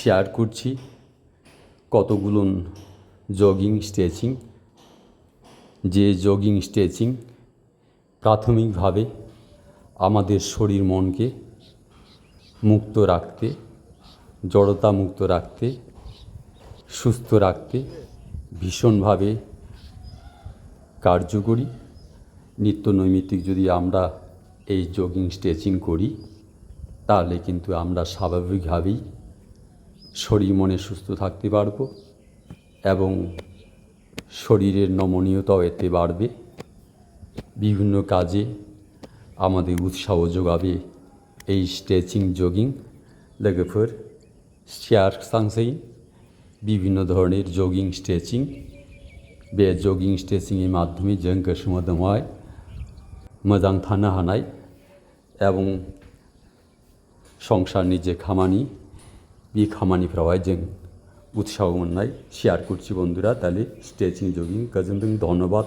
Share করছি কতগুলো jogging stretching, যে জগিং স্ট্রেচিং প্রাথমিকভাবে আমাদের শরীর মনকে মুক্ত রাখতে, জড়তা মুক্ত রাখতে, সুস্থ রাখতে ভীষণভাবে কার্যকরী। নিত্য নৈমিত্তিক যদি আমরা এই জগিং স্ট্রেচিং করি তাহলে কিন্তু আমরা স্বাভাবিকভাবেই শরীর মনে সুস্থ থাকতে পারব এবং শরীরের নমনীয়তাও এতে বাড়বে। বিভিন্ন কাজে আমাদের উৎসাহ যোগাবে এই স্ট্রেচিং জগিং। लोगोफोर शेयार सांसै বিভিন্ন ধরনের জগিং স্ট্রেচিং। बे जगिं स्ट्रेचिंनि माध्यमै जों गोसो मोदोमावहाय मोजां थानो हानाय এবং সংসারनि যে খামাनि बे खामानिफ्रावहाय जों उत्साह मोननाय শেয়ার করছি বন্ধুরা। তাহলে স্ট্রেচিং জগিং गोजोनथों, ধন্যবাদ।